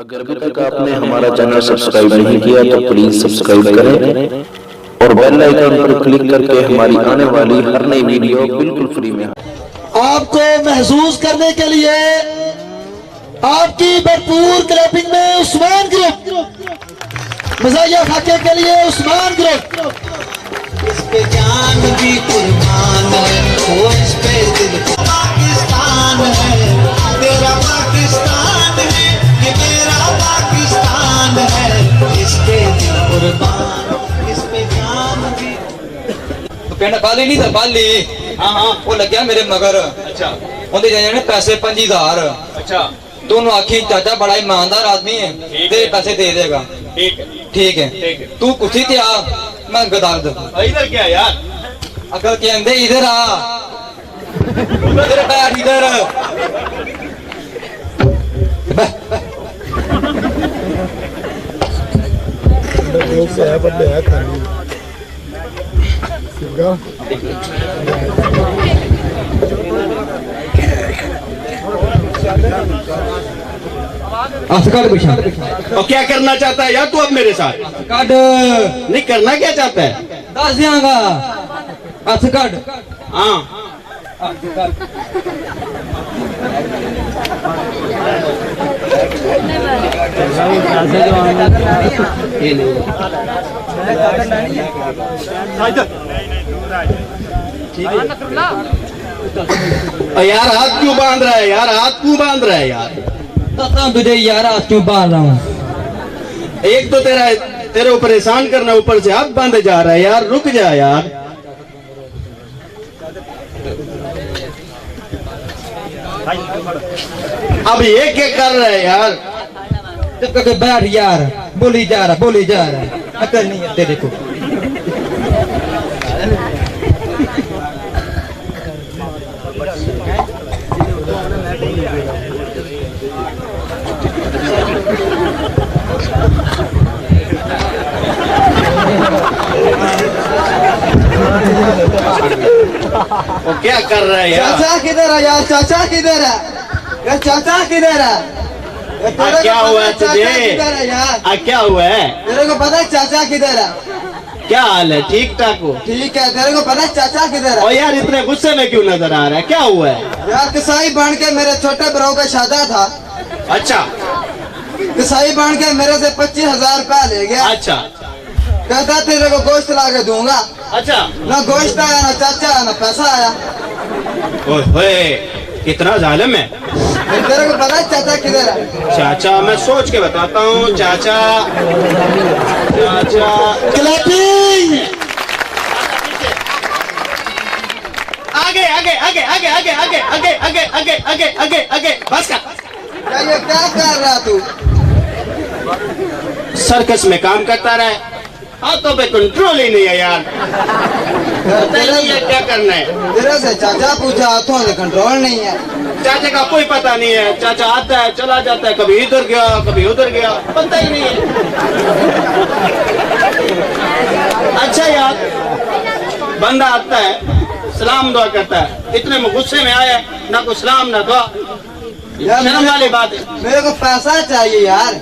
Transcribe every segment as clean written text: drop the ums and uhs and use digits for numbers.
अगर अभी तक आपने हमारा चैनल सब्सक्राइब नहीं किया तो प्लीज सब्सक्राइब करें और बेल आइकन पर क्लिक करके हमारी आने वाली हर नई वीडियो बिल्कुल फ्री में आपको महसूस करने के लिए आपकी भरपूर क्लैपिंग में उस्मान ग्रुप मज़ाहिया खाके के लिए उस्मान ग्रुप इस पे जान भी कुर्बान है, वो इस पे दिल पाकिस्तान है, मेरा पाकिस्तान है, ये मेरा पाकिस्तान है, इस पे दिल कुर्बान, इस पे जान भी। पिंड बाली नहीं था बाली। हाँ हाँ वो लग गया मेरे मगर। अच्छा उन्हें जाने पैसे 5000। अच्छा दोनों आखी चाचा बड़ा ईमानदार आदमी है, दे पैसे दे देगा। ठीक है ठीक है तू कुर्सी ते आ, मैं गदार इधर क्या यार अकल के अंदर इधर आ, इधर बैठ इधर। और क्या करना चाहता है यार तू अब मेरे साथ? कट नहीं करना क्या चाहता है? दस दियांगा हथ कट। हाँ यार हाथ क्यों बांध रहा है यार? हाथ क्यों बांध रहा है यार? तुझे यार आज क्यों बांध रहा हूँ? एक तो तेरे ऊपर एहसान करना, ऊपर से हाथ बांधे जा रहा है यार। रुक जा यार। अब ये क्या कर रहा है यार? जब कभी बैठ यार, बोली जा रहा अकल नहीं है तेरे को। वो क्या कर रहा है यार? चाचा किधर है यार? चाचा किधर है यार? चाचा किधर है? क्या हुआ है तुझे? किधर है यार? क्या हुआ है? तेरे को पता है चाचा किधर है? क्या हाल है? ठीक ठाक हो? ठीक है। तेरे को पता है चाचा किधर है? और यार इतने गुस्से में क्यों नजर आ रहा है? क्या हुआ है यार कसाई बन के मेरे छोटे ब्रो का शादा था। अच्छा कसाई बन के मेरे से 25,000 रुपया ले गया। अच्छा कहता तेरे को गोश्त ला के दूंगा। अच्छा ना गोश्त आया, ना चाचा आया, ना पैसा आया। ओए कितना जालिम है। तेरे को पता है चाचा किधर है? चाचा मैं सोच के बताता हूँ। चाचा क्लैपिंग आगे आगे आगे आगे आगे आगे आगे आगे आगे आगे आगे आगे बस कर। ये क्या कर रहा तू? सर्कस में काम करता रहा, हाथों पे कंट्रोल ही नहीं है यार। क्या करना है? तेरे से चाचा पूछा, हाथों से कंट्रोल नहीं है। चाचा का कोई पता नहीं है। चाचा आता है चला जाता है, कभी इधर गया कभी उधर गया, पता ही नहीं है। अच्छा यार बंदा आता है सलाम दुआ करता है, इतने में गुस्से में आया ना कोई सलाम ना दुआ। शर्म वाली बात है। मेरे को पैसा चाहिए यार।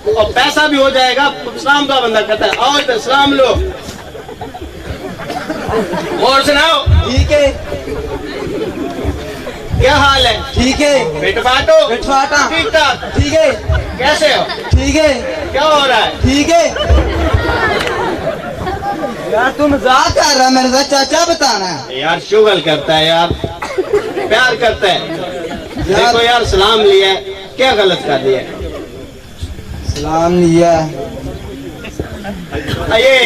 और पैसा भी हो जाएगा, सलाम दुआ बंदा करता है। आओ इधर सलाम लो। और सुनाओ। ठीक है। क्या हाल है? ठीक है। पेट फाटो फाटा। ठीक ठाक। ठीक है। कैसे हो? ठीक है। क्या हो रहा है? ठीक है। यार तुम मजाक कर रहा है मेरे साथ? चाचा बताना है यार शुगल करता है यार, प्यार करता है। देखो यार सलाम लिया, क्या गलत कर दिया? सलाम लिया। ये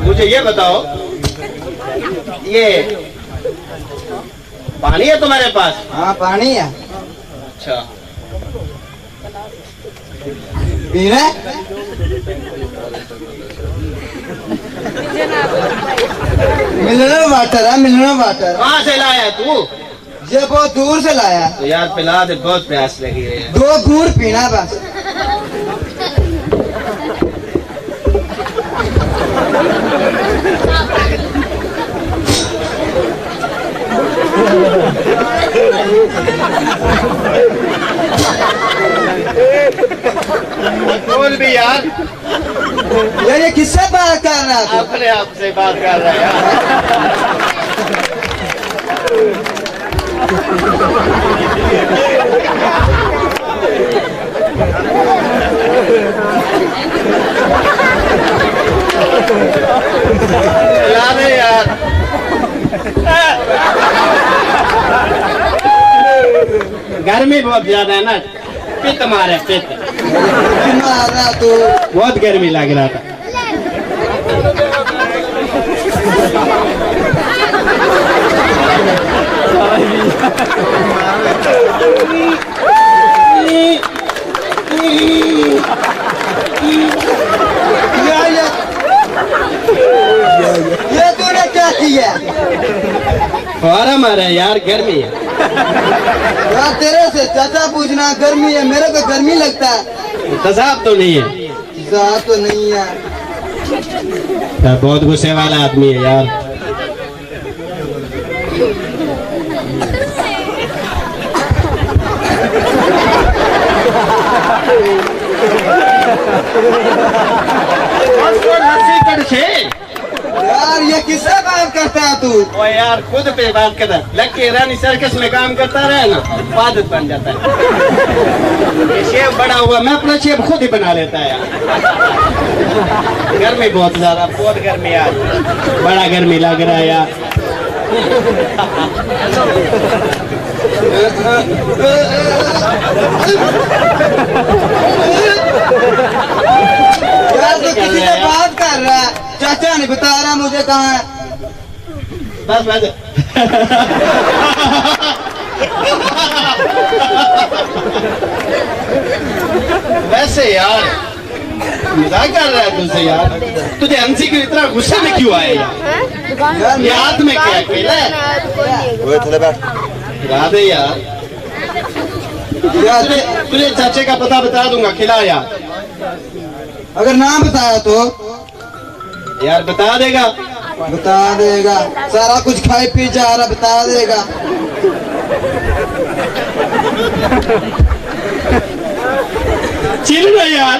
मुझे ये बताओ, ये पानी है तुम्हारे पास? हाँ पानी है। अच्छा पीना? मिनरल वाटर है, मिनरल वाटर। कहाँ से लाया तू? ये बहुत दूर से लाया। तो यार पिला दे, बहुत प्यास लगी है। 2 घूंट पीना बस। बोल भी यार, यार ये किससे बात कर रहा था? अपने आप से बात कर रहा है यार। यार गर्मी बहुत ज्यादा है ना, पित्त मारे पित्त, मारा तो बहुत गर्मी लग रहा था। ये तूने क्या किया? फुहारा मारा है यार, गर्मी है यार तेरे से चाचा पूछना, गर्मी है, मेरे को गर्मी लगता है। तजाब तो नहीं है, तो नहीं है। बहुत गुस्से वाला आदमी है यार। यार ये किससे बात करता है तू? ओ यार खुद पे बात कर रहा है। लक्की रानी सर्कस में काम करता रहे ना, आदत बन जाता है। ये शेफ बड़ा हुआ, मैं अपना शेफ खुद ही बना लेता है यार। गर्मी बहुत ज्यादा, बहुत गर्मी यार, बड़ा गर्मी लग रहा है यार। यार तो किसी से बात कर रहा है, चाचा नहीं बता रहा मुझे कहाँ है। बस बस वैसे यार मजाक कर रहा है तुझसे यार, तुझे हंसी के इतना गुस्से में क्यों आया यार? ये हाथ में क्या है? केला है? दे यार, तुझे चाचे का पता बता दूंगा, खिला यार। अगर ना बताया तो यार बता देगा, बता देगा, सारा कुछ खाए पी जा रहा, बता देगा। चिल ना यार।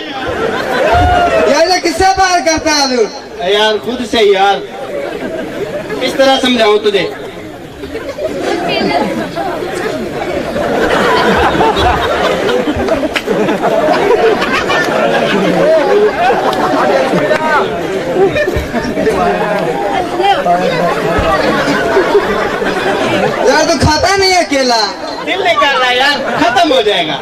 यार किससे बात करता है तू? यार खुद से यार, किस तरह समझाऊं तुझे? यार तो खाता नहीं है केला। दिल नहीं कर रहा यार, खत्म हो जाएगा।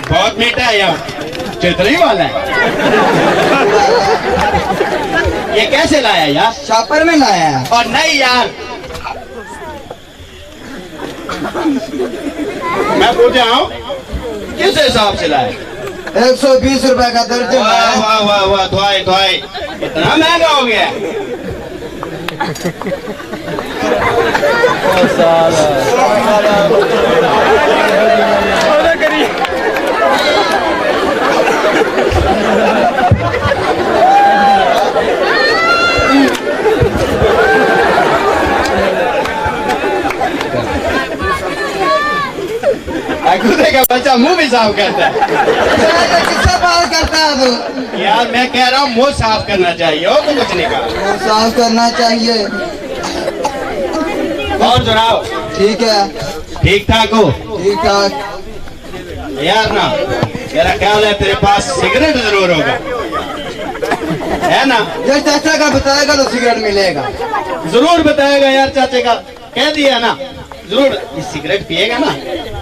बहुत मीठा है यार, चितरी वाला है। ये कैसे लाया यार? शॉपर में लाया है। और नहीं यार, मैं पूछ रहा हूँ किस हिसाब से लाया? 120 रुपए का दर्जन वाह है। वाह वाह वाह, धुआई धुआई, इतना महंगा हो गया। खुदे का बच्चा मुंह भी साफ करता है। यार किससे बात करता है तू? यार मैं कह रहा हूँ मुंह साफ करना चाहिए, और तो कुछ नहीं कहा। साफ करना चाहिए। और जनाब ठीक है, ठीक ठाक हो? ठीक ठाक। यार ना मेरा ख्याल है तेरे पास सिगरेट जरूर होगा, है ना? यार चाचा का बताएगा तो सिगरेट मिलेगा। जरूर बताएगा यार, चाचे का कह दिया ना, जरूर। इस सिगरेट पिएगा ना,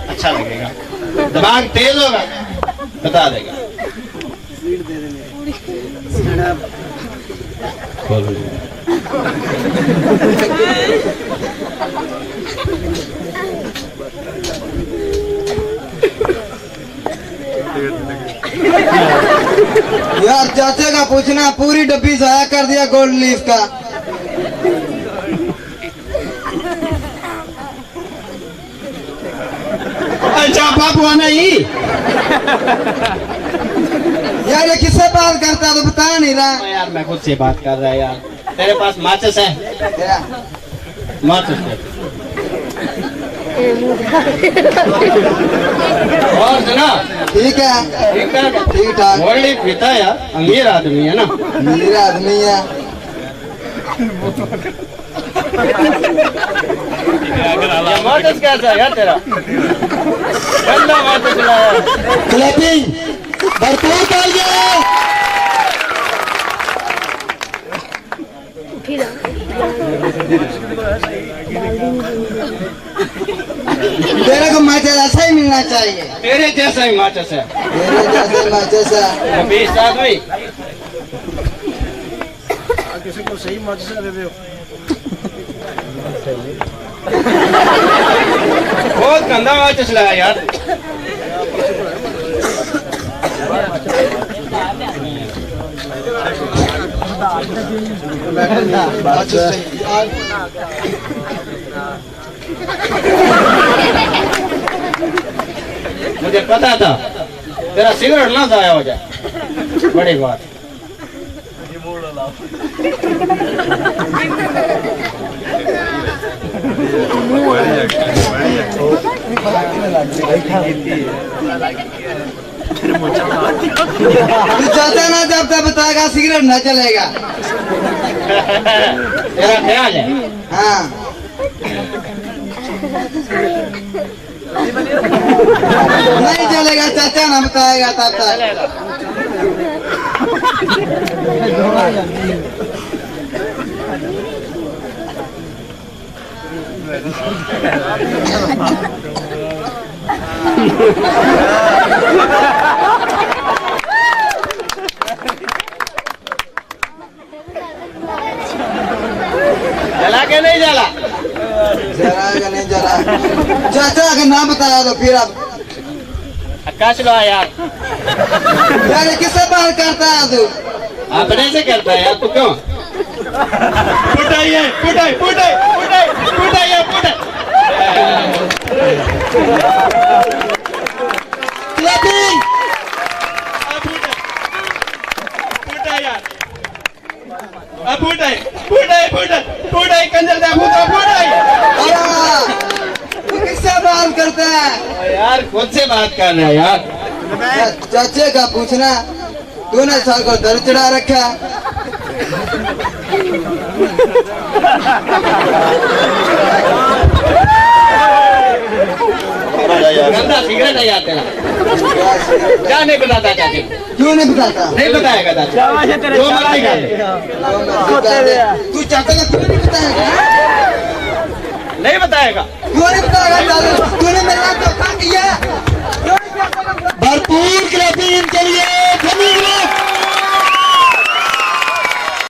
अच्छा लगेगा, दिमाग तेज होगा, बता देगा। यार चाचे का पूछना, पूरी डब्बी जाया कर दिया गोल्ड लीफ का। अच्छा बाबू आना ही। यार ये किससे बात करता है तो बता नहीं रहा। यार मैं खुद से बात कर रहा है यार। तेरे पास माचिस है? माचिस दे। और सुना ठीक है, ठीक ठाक ठीक ठाक। मोरली पीता है यार, अमीर आदमी है ना। मेरा आदमी है। ये माचिस कैसा है यार तेरा? गंदा माचिस लाया। क्लैपिंग भरपूर तालियां। तेरे को माचिस ऐसा ही मिलना चाहिए। तेरे जैसा ही माचिस है। मेरे जैसे माचिस है। 20 आदमी बहुत गंदा माचिस लाया यार। मुझे पता था तेरा सिगरेट ना जाया हो जाए, बड़ी बात। तू चाहता ना जब तक बताएगा सिगरेट न चलेगा। तेरा ख्याल है? हाँ नहीं चलेगा, चाचा ना बताएगा तब तक। जला के नहीं जला? जलाएगा नहीं जला। चाचा अगर ना बताया तो फिर अब आकाश लो यार। यार किससे बात करता है तू? अपने से करता है यार, तू क्यों? पुटाइए पुटाई पुटाई पुटाई पुटाइए पुटाई। क्लैपिंग पुटाई पुटाई पुटाई पुटाई कंजर दे पुटाई। तू किससे बात करता है? यार खुद से बात कर रहा है यार। चाचे का पूछना, तूने सर को दर्द चढ़ा रखा। गंदा सिगरेट है यार तेरा। क्या नहीं बताता चाची? क्यों नहीं बताता? नहीं बताएगा चाचा, जो मर्जी कर ले। तू चाचा का क्यों नहीं बताएगा? नहीं बताएगा। क्यों नहीं बताएगा?